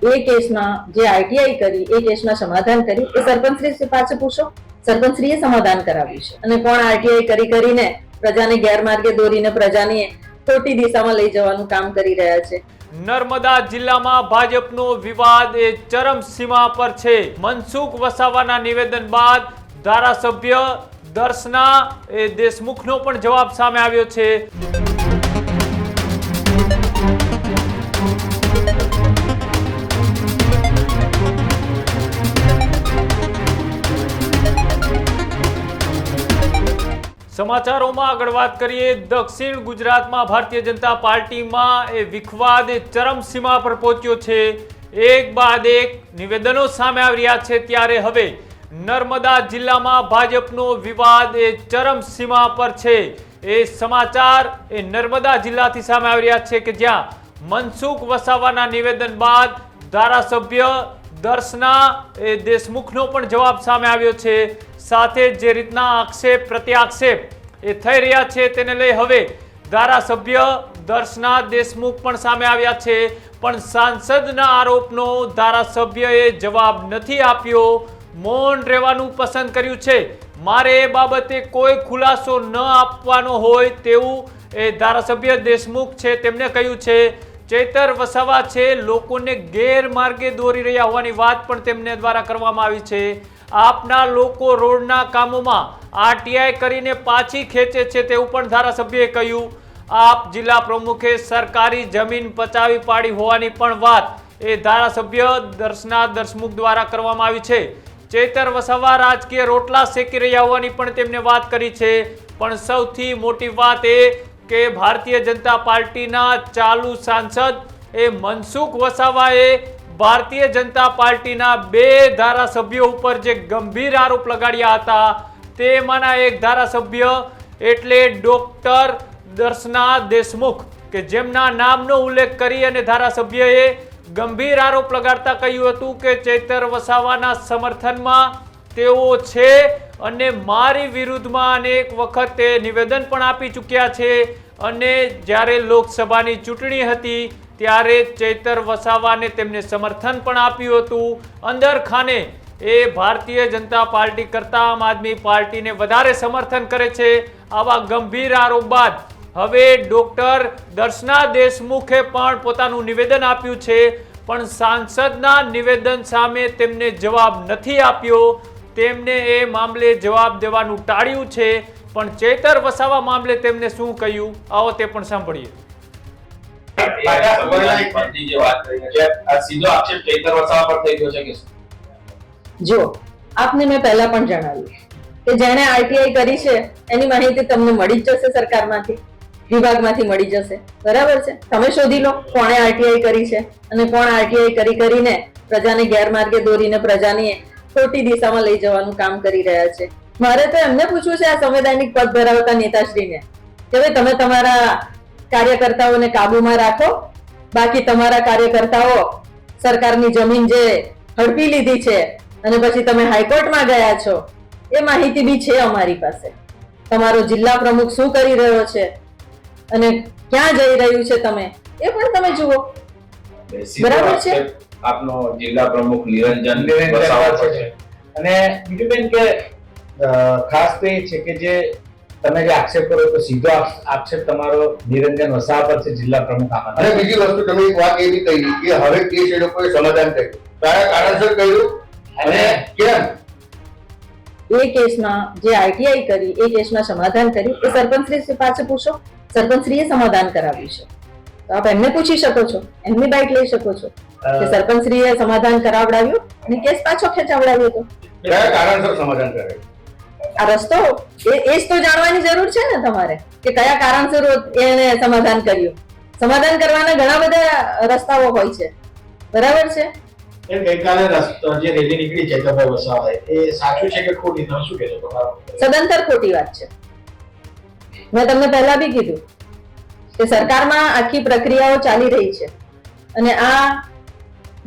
એ કેસમાં જે આરટીઆઈ કરી એ કેસમાં સમાધાન કરી એ સરપંચશ્રી પાસે પૂછો, સરપંચશ્રીએ સમાધાન કરાવ્યું છે. અને કોણ આરટીઆઈ કરીને પ્રજાને ગેરમાર્ગે દોરીને પ્રજાની ખોટી દિશામાં લઈ જવાનું કામ કરી રહ્યા છે. નર્મદા જિલ્લામાં ભાજપનો વિવાદ એ ચરમસીમા પર છે. મનસુખ વસાવાના નિવેદન બાદ ધારાસભ્ય દર્શના દેશમુખનો પણ જવાબ સામે આવ્યો છે. સમાચારોમાં આગળ વાત કરીએ. દક્ષિણ ગુજરાતમાં ભારતીય જનતા પાર્ટીમાં એ વિખવાદ ચરમસીમા પર પહોંચ્યો છે. એક બાદ એક નિવેદનો સામે આવી રહ્યા છે. ત્યારે હવે નર્મદા જિલ્લામાં ભાજપનો વિવાદ એ ચરમસીમા પર છે. એ સમાચાર એ નર્મદા જિલ્લાથી સામે આવી રહ્યા છે કે જ્યાં મનસુખ વસાવાના નિવેદન બાદ ધારાસભ્ય દર્શના દેશમુખનો પણ જવાબ સામે આવ્યો છે. સાથે જે રીતના આક્ષેપ પ્રત્યાક્ષેપ એ થઈ રહ્યા છે તેને લઈ હવે ધારાસભ્ય દર્શના દેશમુખ પણ સામે આવ્યા છે. પણ સાંસદના આરોપનો ધારાસભ્યએ જવાબ નથી આપ્યો, મૌન રહેવાનું પસંદ કર્યું છે. મારે એ બાબતે કોઈ ખુલાસો ન આપવાનો હોય તેવું એ ધારાસભ્ય દેશમુખ છે તેમને કહ્યું છે. ચૈતર વસાવા છે લોકોને ગેરમાર્ગે દોરી રહ્યા હોવાની વાત પણ તેમને દ્વારા કરવામાં આવી છે. આપના લોકો રોડના કામોમાં આરટીઆઈ કરીને પાછી ખેંચે છે તેવું પણ ધારાસભ્યએ કહ્યું. આપ જિલ્લા પ્રમુખે સરકારી જમીન પચાવી પાડી હોવાની પણ વાત એ ધારાસભ્ય દર્શના દેશમુખ દ્વારા કરવામાં આવી છે. ચૈતર વસાવા રાજકીય રોટલા શેકી રહ્યા હોવાની પણ તેમને વાત કરી છે. પણ સૌથી મોટી વાત એ કે ભારતીય જનતા પાર્ટીના ચાલુ સાંસદ એ મનસુખ વસાવાએ ભારતીય જનતા પાર્ટીના 2 ધારાસભ્યો ઉપર જે ગંભીર આરોપ લગાડ્યા હતા તેમાંના એક ધારાસભ્ય એટલે ડોક્ટર દર્શના દેશમુખ કે જેમના નામનો ઉલ્લેખ કરી અને ધારાસભ્યએ ગંભીર આરોપ લગાડતા કહ્યું હતું કે ચૈતર વસાવાના સમર્થનમાં તેઓ છે અને મારી વિરુદ્ધમાં અનેક વખત તે નિવેદન પણ આપી ચૂક્યા છે. અને જ્યારે લોકસભાની ચૂંટણી હતી ત્યારે ચૈતર વસાવાને તેમને સમર્થન પણ આપ્યું હતું. અંદર ખાને એ ભારતીય જનતા પાર્ટી કરતા આમ આદમી પાર્ટીને વધારે સમર્થન કરે છે. આવા ગંભીર આરોપ બાદ હવે ડોક્ટર દર્શના દેશમુખે પણ પોતાનું નિવેદન આપ્યું છે. પણ સાંસદના નિવેદન સામે તેમને જવાબ નથી આપ્યો. તેમને એ મામલે જવાબ દેવાનું ટાળ્યું છે. પણ ચૈતર વસાવા મામલે તેમને શું કહ્યું આવો તે પણ સાંભળીએ. જો આપને મેં પહેલા પણ જણાવ્યું કે જેણે આરટીઆઈ કરી છે એની માહિતી તમને મળી જ જશે, સરકારમાંથી વિભાગમાંથી મળી જશે. બરાબર છે, તમે શોધી લો કોણે આરટીઆઈ કરી છે અને કોણ આરટીઆઈ કરીને પ્રજાને ગેરમાર્ગે દોરીને પ્રજાની ખોટી દિશામાં લઈ જવાનું કામ કરી રહ્યા છે. મારે તો એમને પૂછવું છે આ સંવૈધાનિક પદ ધરાવતા નેતાશ્રીને કે ભાઈ તમે તમારા કાર્યકર્તાઓને કાબુમાં રાખો, બાકી તમારા કાર્યકર્તાઓ સરકારની જમીન જે હડપી લીધી છે અને પછી તમે હાઈકોર્ટમાં ગયા છો એ માહિતી બી છે અમારી પાસે. તમારો જિલ્લા પ્રમુખ શું કરી રહ્યો છે અને ક્યાં જઈ રહ્યું છે તમે એ પણ તમે જુઓ. બરાબર છે. આપનો જિલ્લા પ્રમુખ નિરંજન વસાવા છે. અને બીજું બેન કે ખાસ તો એ છે કે જે તમે જે આક્ષેપ કરો તો સીધો આક્ષેપ તમારો નિરંજન વસાવા પર છે, જિલ્લા પ્રમુખ આમાં. અને બીજી વસ્તુ તમે એક વાત એવી કહી કે હવે કેસ એ લોકોએ સમાધાન કર્યું, કયા કારણસર કર્યું અને કેમ? એ કેસમાં જે આરટીઆઈ કરી એ કેસમાં સમાધાન કરી એ સરપંચશ્રી પાસે પૂછો, સરપંચશ્રીએ સમાધાન કરાવ્યું છે. તો આપ એમને પૂછી શકો છો, એમની બાઇટ લઈ શકો છો કે સરપંચશ્રીએ સમાધાન કરાવડાવ્યું અને કેસ પાછો ખેંચાવડાવ્યો હતો. કયા કારણસર સમાધાન કરાયું? આ રસ્તો એ જ તો જાણવાની જરૂર છે ને તમારે કે કયા કારણસર એને સમાધાન કર્યું. સમાધાન કરવાના ઘણા બધા રસ્તાઓ હોય છે. બરાબર છે. ગઈકાલે રસ્તો જે રેલી નીકળી ચૈતરભાઈ વસાવા એ સાચું છે કે ખોટી? તમે શું કહેશો? સદંતર ખોટી વાત છે. મેં તમને પહેલા બી કીધું કે સરકારમાં આખી પ્રક્રિયાઓ ચાલી રહી છે અને આ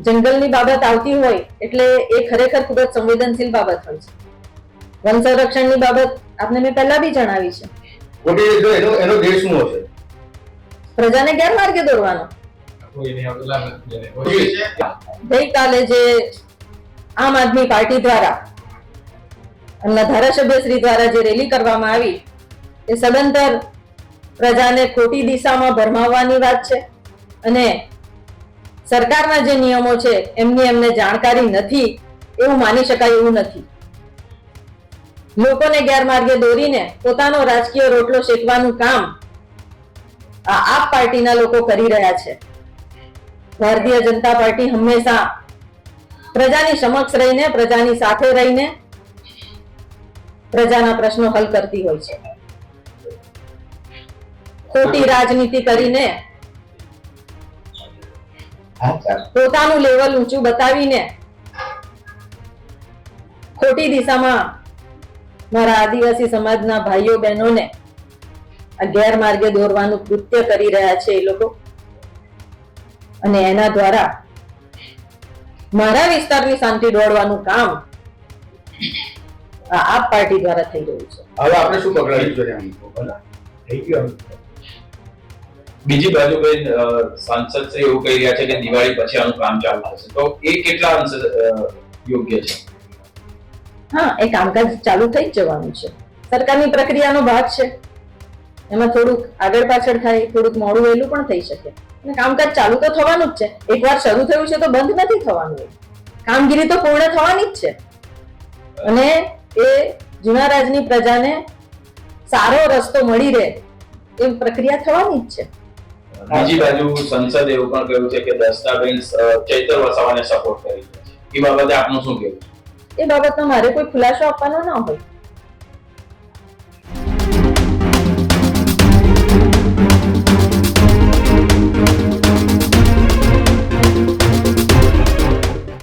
જંગલની બાબત આવતી હોય એટલે એ ખરેખર ખૂબ જ સંવેદનશીલ બાબત હોય છે. વન સંરક્ષણની બાબત આપને મેં પહેલા બી જણાવી છે. એનો દેશ શું હશે? પ્રજાને ગેરમાર્ગે દોરવાનો. કોઈ નહીં આવતું લાગે ગઈકાલે જે આમ આદમી પાર્ટી દ્વારા એમના ધારાસભ્ય શ્રી દ્વારા જે રેલી કરવામાં આવી એ સદંતર પ્રજાને ખોટી દિશામાં ભરમાવવાની વાત છે અને સરકારના જે નિયમો છે એમની એમને જાણકારી નથી એવું માની શકાય એવું નથી. લોકોને ગેરમાર્ગે દોરીને પોતાનો રાજકીય રોટલો શેકવાનું કામ આ આપ પાર્ટીના લોકો કરી રહ્યા છે. ભારતીય જનતા પાર્ટી હંમેશા પ્રજાની સમક્ષ રહીને પ્રજાની સાથે રહીને પ્રજાના પ્રશ્નો હલ કરતી હોય છે. ખોટી રાજનીતિ કરીને પોતાનું લેવલ ઊંચું બતાવીને ખોટી દિશામાં મારા આદિવાસી સમાજના ભાઈઓ બહેનોને આ ગેરમાર્ગે દોરવાનું કૃત્ય કરી રહ્યા છે એ લોકો અને એના દ્વારા મારા વિસ્તારની શાંતિ દોડવાનું કામ આ આપ પાર્ટી દ્વારા થઈ રહ્યું છે. હવે આપણે શું પકડાયું છે થઈ ગયું. બીજી બાજુ બેન સાંસદ શ્રી એવું કહી રહ્યા છે કે દિવાળી પછી આનું કામ ચાલુ થશે, તો એ કેટલા અંશે યોગ્ય છે? હા, એ કામકાજ ચાલુ થઈ જ જવાનું છે. સરકારની પ્રક્રિયાનો ભાગ છે. એમાં થોડુંક આગળ પાછળ થાય, થોડુંક મોડું વહેલું પણ થઈ શકે અને કામકાજ ચાલુ તો થવાનું જ છે. એકવાર શરૂ થયું છે તો બંધ નથી થવાનું. કામગીરી તો પૂર્ણ થવાની જ છે અને એ જૂના રાજની પ્રજાને સારો રસ્તો મળી રહે એ પ્રક્રિયા થવાની જ છે. બીજી બાજુ સંસદે એવું પણ કહ્યું છે કે દસ્તાવેજ ચૈતર વસાવાને સપોર્ટ કરી રહ્યા છે. એ બાબતે આપનું શું કહેવું? એ બાબતમાં મારે કોઈ ખુલાસો આપવાનો ના હોય.